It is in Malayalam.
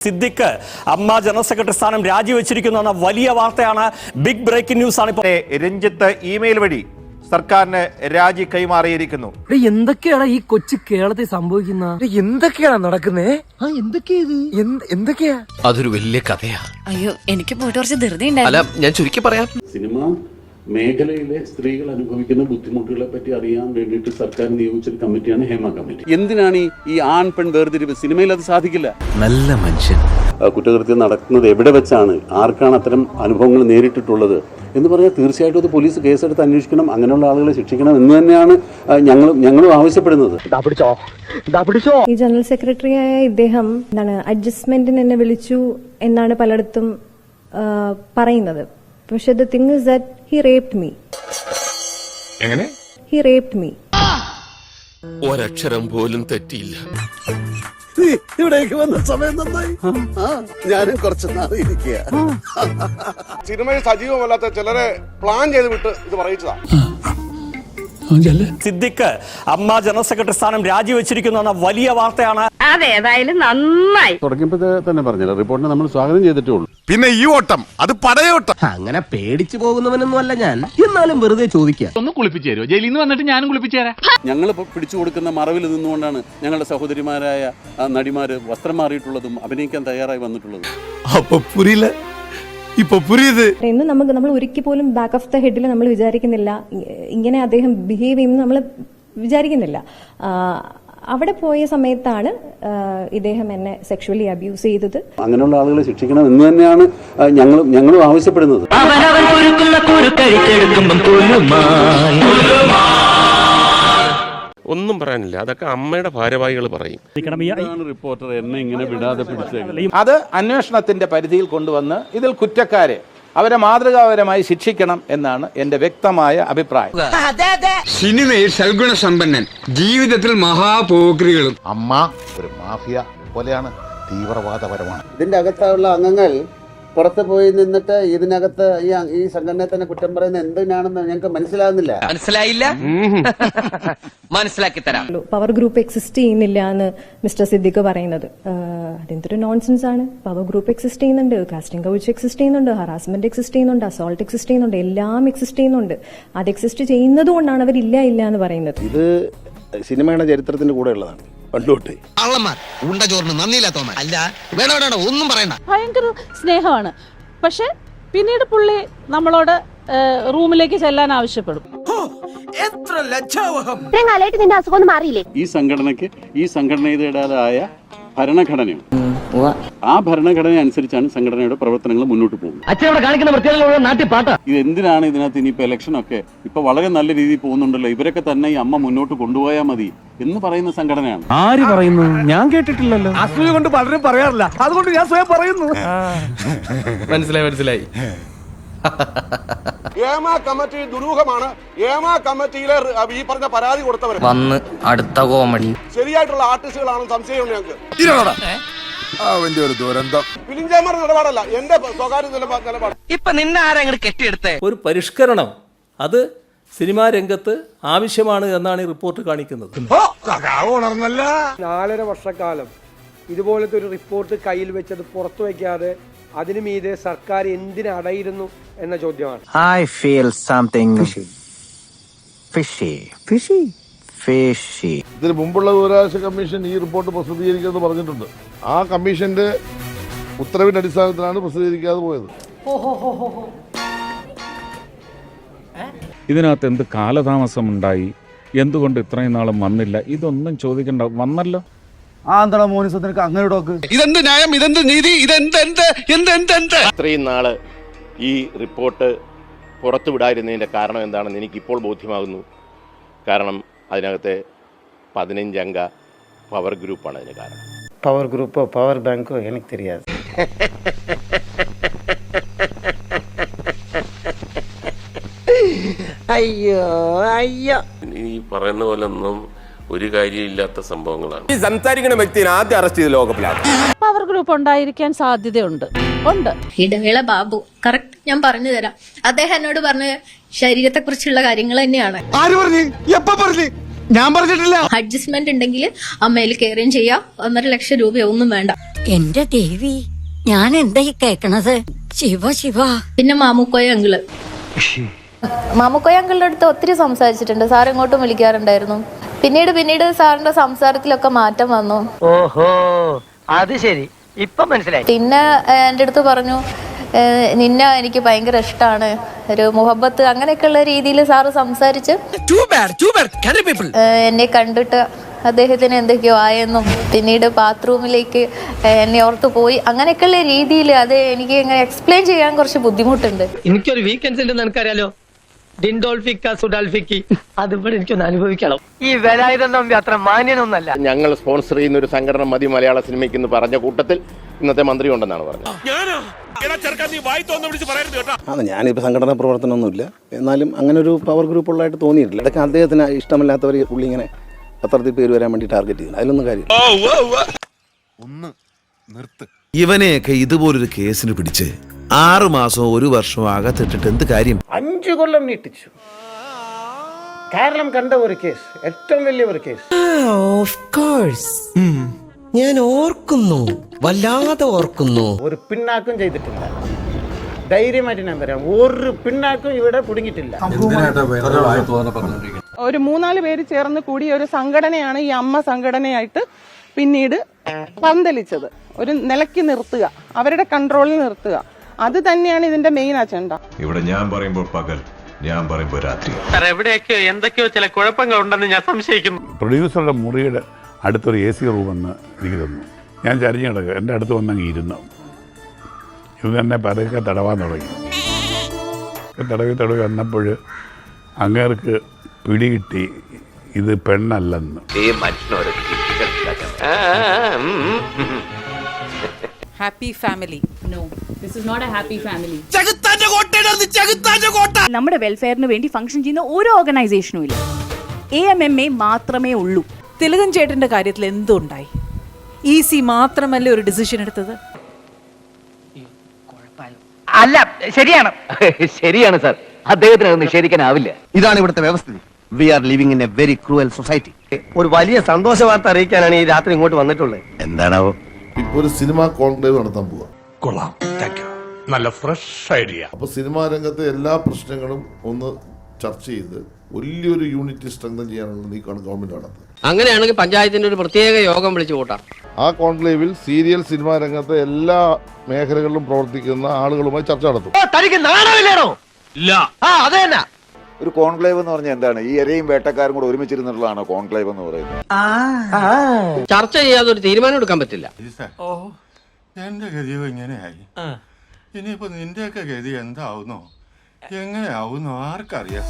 സിദ്ദിഖ് അമ്മ ജനറൽ സെക്രട്ടറി സ്ഥാനം രാജിവെച്ചിരിക്കുന്ന വലിയ വാർത്തയാണ്. ബിഗ് ബ്രേക്കിംഗ് ന്യൂസ് ആണ്. രഞ്ജിത്ത് ഇമെയിൽ വഴി സർക്കാരിന് രാജി കൈമാറിയിരിക്കുന്നു. എന്തൊക്കെയാണ് ഈ കൊച്ചു കേരളത്തിൽ സംഭവിക്കുന്നത്? എന്തൊക്കെയാണ് നടക്കുന്നേ? എന്തൊക്കെയാ? അതൊരു വലിയ കഥയാ. അയ്യോ, എനിക്ക് പോയിട്ട് കുറച്ച് ധൃതി ഉണ്ടായിരുന്നു. അല്ല, ഞാൻ ചുരുക്കി പറയാം. സിനിമ മേഖലയിലെ സ്ത്രീകൾ അനുഭവിക്കുന്ന ബുദ്ധിമുട്ടുകളെ പറ്റി അറിയാൻ വേണ്ടിയിട്ട് സർക്കാർ നിയോഗിച്ചൊരു കമ്മിറ്റിയാണ് ഹേമ കമ്മിറ്റി. എന്തിനാണ് ഈ ആൺ പെൺ വേർതിരിവ്? സിനിമയിൽ അത് സാധിക്കില്ല. നല്ല മനുഷ്യൻ. കുറ്റകൃത്യം നടക്കുന്നത് എവിടെ വെച്ചാണ്, ആർക്കാണ് അത്തരം അനുഭവങ്ങൾ നേരിട്ടിട്ടുള്ളത് എന്ന് പറഞ്ഞാൽ തീർച്ചയായിട്ടും അത് പോലീസ് കേസെടുത്ത് അന്വേഷിക്കണം, അങ്ങനെയുള്ള ആളുകളെ ശിക്ഷിക്കണം എന്ന് തന്നെയാണ് ഞങ്ങളും ആവശ്യപ്പെടുന്നത്. ഈ ജനറൽ സെക്രട്ടറിയായ ഇദ്ദേഹം അഡ്ജസ്റ്റ്മെന്റിന് എന്നെ വിളിച്ചു എന്നാണ് പലയിടത്തും പറയുന്നത്. പക്ഷെ the thing is that he raped me. എങ്ങനെ? He raped me. ഒരക്ഷരം പോലും തെറ്റിയില്ല. ഇവിടേക്ക് വന്ന സമയം നന്നായി. ഞാനും കുറച്ച് നാളിരിക്കുക. സിനിമയിൽ സജീവമല്ലാത്ത ചിലരെ പ്ലാൻ ചെയ്ത് വിട്ട് ഇത് പറയിച്ചതാ. സിദ്ദിഖ് അമ്മ ജനറൽ സെക്രട്ടറി സ്ഥാനം രാജിവെച്ചിരിക്കുന്ന വലിയ വാർത്തയാണ്. അതേതായാലും നന്നായി. തുടങ്ങിയപ്പോൾ തന്നെ പറഞ്ഞില്ല, റിപ്പോർട്ടിനെ നമ്മൾ സ്വാഗതം ചെയ്തിട്ടേ ഉള്ളൂ. പിന്നെ ഈ ഓട്ടം അത് പടയോട്ടം. അങ്ങനെ പേടിച്ചു പോകുന്നവനൊന്നും അല്ല ഞാൻ. എന്നാലും വെറുതെ ചോദിക്കാം. ഒന്ന് കുളിപ്പിച്ചു തരുമോ? ജയിലിൽ നിന്ന് വന്നിട്ട് ഞാനും കുളിപ്പിച്ചു തരാം. ഞങ്ങൾ പിടിച്ചു കൊടുക്കുന്ന മറവിൽ നിന്നുകൊണ്ടാണ് ഞങ്ങളുടെ സഹോദരിമാരായ നടിമാര് വസ്ത്രം മാറിയിട്ടുള്ളതും അഭിനയിക്കാൻ തയ്യാറായി വന്നിട്ടുള്ളതും. അപ്പൊ പുരിയില്ല, ഇപ്പൊ പുരിയത് ഇന്ന് നമ്മൾ ഒരിക്കൽ പോലും ബാക്ക് ഓഫ് ദ ഹെഡിൽ നമ്മൾ വിചാരിക്കുന്നില്ല ഇങ്ങനെ അദ്ദേഹം ബിഹേവ് ചെയ്യുന്നത് നമ്മൾ വിചാരിക്കുന്നില്ല. അവിടെ പോയ സമയത്താണ് ഇദ്ദേഹം എന്നെ സെക്ഷുവലി അബ്യൂസ് ചെയ്തത്. അങ്ങനെയുള്ള ആളുകളെ ശിക്ഷിക്കണം എന്ന് തന്നെയാണ് ഞങ്ങളും ആവശ്യപ്പെടുന്നത്. ഒന്നും പറയാനില്ല, അതൊക്കെ അമ്മയുടെ ഭാരവാഹികൾ പറയും. റിപ്പോർട്ടർ എന്നെ ഇങ്ങനെ വിടാതെ പിടിച്ചത്. അത് അന്വേഷണത്തിന്റെ പരിധിയിൽ കൊണ്ടുവന്ന് ഇതിൽ കുറ്റക്കാരെ അവരെ മാതൃകാപരമായി ശിക്ഷിക്കണം എന്നാണ് എന്റെ വ്യക്തമായ അഭിപ്രായം. സിനിമയിൽ സൽഗുണ സമ്പന്നൻ, ജീവിതത്തിൽ മഹാപോക്രികളും. അമ്മ ഒരു മാഫിയ പോലെയാണ്, തീവ്രവാദപരമാണ്. ഇതിന്റെ അകത്തുള്ള അംഗങ്ങൾ പുറത്ത് പോയി നിന്നിട്ട് ഇതിനകത്ത് ഈ സംഘടനയെ തന്നെ കുറ്റം പറയുന്നത് എന്തിനാണെന്ന് ഞങ്ങൾക്ക് മനസ്സിലാകുന്നില്ല. മനസ്സിലായില്ല? മനസ്സിലാക്കി തരാം. പവർ ഗ്രൂപ്പ് എക്സിസ്റ്റ് ചെയ്യുന്നില്ല എന്ന് മിസ്റ്റർ സിദ്ദിഖ് പറയുന്നത് അതെന്തൊരു നോൺസെൻസ് ആണ്. പവർ ഗ്രൂപ്പ് എക്സിസ്റ്റ് ചെയ്യുന്നുണ്ട്, കാസ്റ്റിംഗ് കൗച്ച് എക്സിസ്റ്റ് ചെയ്യുന്നുണ്ട്, ഹറാസ്മെന്റ് എക്സിസ്റ്റ് ചെയ്യുന്നുണ്ട്, അസോൾട്ട് എക്സിസ്റ്റ് ചെയ്യുന്നുണ്ട്, എല്ലാം എക്സിസ്റ്റ് ചെയ്യുന്നുണ്ട്. അത് എക്സിസ്റ്റ് ചെയ്യുന്നത് കൊണ്ടാണ് അവർ ഇല്ല എന്ന് പറയുന്നത്. ഇത് സിനിമയുടെ ചരിത്രത്തിന്റെ കൂടെ ഉള്ളതാണ് പണ്ടോട്ട്. ഒന്നും പറയണ്ട. ഭയങ്കര സ്നേഹമാണ്. പക്ഷെ പിന്നീട് പുള്ളി നമ്മളോട് റൂമിലേക്ക് ചെല്ലാൻ ആവശ്യപ്പെടും. എത്ര ലജ്ജാവഹം. ഈ സംഘടനയ്ക്ക് ഈ സംഘടനയുടേതായ ഭരണഘടനയും ആ ഭരണഘടന അനുസരിച്ചാണ് സംഘടനയുടെ പ്രവർത്തനങ്ങൾ മുന്നോട്ട് പോകുന്നത്. ഇത് എന്തിനാണ് ഇതിനകത്ത് ഇനിയിപ്പോ ഇലക്ഷനൊക്കെ ഇപ്പൊ വളരെ നല്ല രീതിയിൽ പോകുന്നുണ്ടല്ലോ, ഇവരൊക്കെ തന്നെ ഈ അമ്മ മുന്നോട്ട് കൊണ്ടുപോയാൽ മതി എന്ന് പറയുന്ന സംഘടനയാണ്. ആര് പറയുന്നു? ഞാൻ കേട്ടിട്ടില്ലല്ലോ. അസൂയ കൊണ്ട് പലരും പറയാറില്ല, അതുകൊണ്ട് ഞാൻ സ്വയം പറയുന്നു. മനസ്സിലായി. ഹേമ കമ്മിറ്റി ദുരൂഹമാണ്. ഹേമ കമ്മിറ്റിയിലെ ഈ പറഞ്ഞ പരാതി കൊടുത്തവർ വന്ന് അടുത്ത കോമഡി ശരിയായിട്ടുള്ള ആർട്ടിസ്റ്റുകളാണെന്ന് സംശയമുണ്ട് ഞങ്ങൾക്ക്. അവന്റെ ഒരു ദുരന്തം. ഫിലിം ചേമ്പർ നിലപാടല്ല, എന്റെ സ്വകാര്യ നിലപാട്. ഇപ്പൊ നിന്നെ ആരെങ്കിലും കെട്ടിയെടുത്തേ? ഒരു പരിഷ്കരണം അത് സിനിമാ രംഗത്ത് ആവശ്യമാണ് എന്നാണ് ഈ റിപ്പോർട്ട് കാണിക്കുന്നത്. 4.5 വർഷക്കാലം ഇതുപോലത്തെ ഒരു റിപ്പോർട്ട് കയ്യിൽ വെച്ചത് പുറത്തു വയ്ക്കാതെ അതിനു മീതെ സർക്കാർ എന്തിനടയിരുന്നു എന്ന ചോദ്യമാണ്. I feel something fishy. ഇതിന് മുമ്പുള്ള ദൂരാശ കമ്മീഷൻ ഈ റിപ്പോർട്ട് പ്രസിദ്ധീകരിക്കുമെന്ന് പറഞ്ഞിട്ടുണ്ട്. ആ കമ്മീഷന്റെ ഉത്തരവിന്റെ അടിസ്ഥാനത്തിലാണ് പ്രസിദ്ധീകരിക്കാതെ പോയത്. ഇതിനകത്ത് എന്ത് കാലതാമസം ഉണ്ടായി, എന്തുകൊണ്ട് ഇത്രയും നാളും വന്നില്ല, ഇതൊന്നും ചോദിക്കണ്ട. വന്നല്ലോ. ഇതെന്ത് ന്യായം, ഇതെന്ത് നീതി, ഇത്രയും നാള് ഈ റിപ്പോർട്ട് പുറത്തുവിടാതിരുന്നതിന്റെ കാരണം എന്താണെന്ന് എനിക്കിപ്പോൾ ബോധ്യമാകുന്നു. കാരണം അതിനകത്തെ 15 അംഗ പവർ ഗ്രൂപ്പാണ് അതിന് കാരണം. പവർ ഗ്രൂപ്പോ പവർ ബാങ്കോ എനിക്ക് தெரியாது. അയ്യോ. ഈ പറയുന്ന പോലെ ഒന്നും ഒരു കാര്യമില്ലാത്ത സംഭവങ്ങളാണ്. ഈ സംസാരിക്കുന്ന വ്യക്തിനെ ആദ്യം അറസ്റ്റ് ചെയ്ത് ലോകപ്പിലാണ്. പവർ ഗ്രൂപ്പ് ഉണ്ടായിരിക്കാൻ സാധ്യതയുണ്ട്. ഇടവേള ബാബു കറക്റ്റ് ഞാൻ പറഞ്ഞു തരാം. അദ്ദേഹം എന്നോട് പറഞ്ഞ ശരീരത്തെ കുറിച്ചുള്ള കാര്യങ്ങൾ തന്നെയാണ്. ആര് പറഞ്ഞു? എപ്പ പറഞ്ഞു? ഞാൻ പറഞ്ഞിട്ടില്ല. അഡ്ജസ്റ്റ്മെന്റ് ഉണ്ടെങ്കിൽ അമ്മയിൽ കയറുകയും ചെയ്യാം. 1.5 ലക്ഷം രൂപയൊന്നും വേണ്ട. എന്റെ ദേവി, ഞാൻ എന്താ കേക്കണത്? ശിവ ശിവ. പിന്നെ മാമുക്കോയ അങ്കിള് അങ്കിളുടെ അടുത്ത് ഒത്തിരി സംസാരിച്ചിട്ടുണ്ട്. സാർ ഇങ്ങോട്ടും വിളിക്കാറുണ്ടായിരുന്നു. പിന്നീട് സാറിന്റെ സംസാരത്തിലൊക്കെ മാറ്റം വന്നു. ഓഹോ, അത് ശരി, ഇപ്പൊ മനസ്സിലായി. പിന്നെ എൻ്റെ അടുത്ത് പറഞ്ഞു, നിന്നെ എനിക്ക് ഭയങ്കര ഇഷ്ടമാണ്, ഒരു മുഹബത്ത്, അങ്ങനെയൊക്കെയുള്ള രീതിയിൽ സാറ് സംസാരിച്ച് എന്നെ കണ്ടിട്ട് അദ്ദേഹത്തിന് എന്തൊക്കെയോ ആയെന്നും പിന്നീട് ബാത്റൂമിലേക്ക് എന്നെ ഓർത്ത് പോയി, അങ്ങനെയൊക്കെയുള്ള രീതിയിൽ അത് എനിക്ക് ഇങ്ങനെ എക്സ്പ്ലെയിൻ ചെയ്യാൻ കുറച്ച് ബുദ്ധിമുട്ടുണ്ട്. എനിക്കൊരു വീക്കെൻഡ്സ് ഉണ്ടെന്ന് എനിക്കറിയാലോ. ഡിൻഡോൾഫിക്ക സുഡാൽഫിക്കി, അതിവിടെ എനിക്കൊന്ന് അനുഭവിക്കണം. ഈ വേലായുധം തമ്പി അത്ര മാന്യനൊന്നല്ല. ഞങ്ങൾ സ്പോൺസർ ചെയ്യുന്ന ഒരു സംഘടന മതി മലയാള സിനിമയ്ക്ക് എന്ന് പറഞ്ഞ കൂട്ടത്തിൽ ഇന്നത്തെ മന്ത്രി ഉണ്ടെന്നാണ് പറഞ്ഞത്. ഞാനിപ്പോൾ സംഘടനാ പ്രവർത്തനമൊന്നുമില്ല, എന്നാലും അങ്ങനെ ഒരു പവർ ഗ്രൂപ്പ് ഉള്ളതായിട്ട് തോന്നിയിട്ടില്ല. ഇടയ്ക്ക് അദ്ദേഹത്തിന് ഇഷ്ടമില്ലാത്തവർ പുള്ളി ഇങ്ങനെ പത്രത്തിൽ പേര് വരാൻ വേണ്ടി ടാർഗറ്റ് ചെയ്യുന്നത്, അതിലൊന്നും കാര്യമില്ല. ഒന്ന് നിർത്ത്. ഇവനെയൊക്കെ ഇതുപോലൊരു കേസിന് പിടിച്ച് 6 മാസമോ 1 വർഷമോ അകത്തിട്ടിട്ട് എന്ത് കാര്യം? 5 കൊല്ലം നീട്ടിച്ചു. കേരളം കണ്ട ഒരു കേസ്, ഏറ്റവും വലിയ ഒരു കേസ്. ഞാൻ ഓർക്കുന്നു, വല്ലാതെ ഓർക്കുന്നു. ഒരു പിന്നാക്കും ചെയ്തിട്ടില്ല. ധൈര്യമായിട്ട് ഞാൻ പറയാം, ഒരു പിന്നാക്കും ഇവിടെ കുടുങ്ങിയിട്ടില്ല. ഒരു 3-4 പേര് ചേർന്ന് കൂടിയ ഒരു സംഘടനയാണ് ഈ അമ്മ സംഘടനയായിട്ട് പിന്നീട് പന്തലിച്ചത്. ഒരു നിലയ്ക്ക് നിർത്തുക, അവരുടെ കൺട്രോളിൽ നിർത്തുക, അത് തന്നെയാണ് ഇതിന്റെ മെയിൻ അജണ്ട. ഇവിടെ ഞാൻ പറയുമ്പോൾ പകൽ, ഞാൻ പറയുമ്പോൾ രാത്രി. എവിടെയൊക്കെ എന്തൊക്കെയോ ചില കുഴപ്പങ്ങൾ ഉണ്ടെന്ന് ഞാൻ സംശയിക്കുന്നു. പ്രൊഡ്യൂസറുടെ മുറിയുടെ അടുത്തൊരു AC റൂമെന്ന് എനിക്ക് തന്നു. ഞാൻ ചരിഞ്ഞു കിടക്കുക, എൻ്റെ അടുത്ത് വന്നങ്ങ് ഇരുന്നു. ഇത് തന്നെ പതുക്കെ തടവാൻ തുടങ്ങി. തടവി വന്നപ്പോൾ അങ്ങേർക്ക് പിടികിട്ടി ഇത് പെണ്ണല്ലെന്ന്. Happy family. No, this is not a happy family. നമ്മുടെ വെൽഫെയറിന് വേണ്ടി ഫംഗ്ഷൻ ചെയ്യുന്ന ഒരു ഓർഗനൈസേഷനും ഇല്ല. AMMA മാത്രമേ ഉള്ളൂ. തിലകൻ ചേട്ടന്റെ കാര്യത്തിൽ എന്തുണ്ടായി? EC മാത്രമല്ലേ ഒരു ഡിസിഷൻ എടുത്തത്? അല്ല, ശരിയാണ് സാർ. അദ്ദേഹത്തിന് നിഷേധിക്കാനാവില്ല. ഇതാണ് ഇവിടുത്തെ വ്യവസ്ഥിതി. We are living in a very cruel society. ഒരു വലിയ സന്തോഷ വാർത്ത അറിയിക്കാനാണ് ഈ രാത്രി ഇങ്ങോട്ട് വന്നിട്ടുള്ളത്. എന്താണാവോ? ഇപ്പോൾ ഒരു സിനിമാ കോൺക്ലേവ് നടത്താൻ പോവുക. കൊള്ളാം, നല്ല ഫ്രഷ് ഐഡിയ. അപ്പോൾ സിനിമാ രംഗത്തെ എല്ലാ പ്രശ്നങ്ങളും ഒന്ന് ചർച്ച ചെയ്ത് വലിയൊരു യൂണിറ്റ് സ്ട്രെങ്തൻ ചെയ്യാനുള്ള നീക്കമാണ് ഗവൺമെന്റ് നടത്തുന്നത്. അങ്ങനെയാണെങ്കിൽ പഞ്ചായത്തിന്റെ ഒരു പ്രത്യേക യോഗം വിളിച്ചു കൂട്ടാം. ആ കോൺക്ലേവിൽ സീരിയൽ സിനിമാ രംഗത്തെ എല്ലാ മേഖലകളിലും പ്രവർത്തിക്കുന്ന ആളുകളുമായി ചർച്ച നടത്തും. തനിക്ക് നാണമില്ലേണോ? ഇല്ല. അത് തന്നെ. ഒരു കോൺക്ലേവ് എന്ന് പറഞ്ഞാൽ എന്താണ്? ഈ ഇരയും വേട്ടക്കാരും കൂടെ ഒരുമിച്ചിരുന്നിട്ടുള്ളതാണോ കോൺക്ലേവ് എന്ന് പറയുന്നത്? ചർച്ച ചെയ്യാതെ ഒരു തീരുമാനം എടുക്കാൻ പറ്റില്ല. എന്റെ ഗതിയോ ഇങ്ങനെയായി. ഇനിയിപ്പോ നിന്റെയൊക്കെ ഗതി എന്താവുന്നോ എങ്ങനെയാവുന്നോ ആർക്കറിയാം.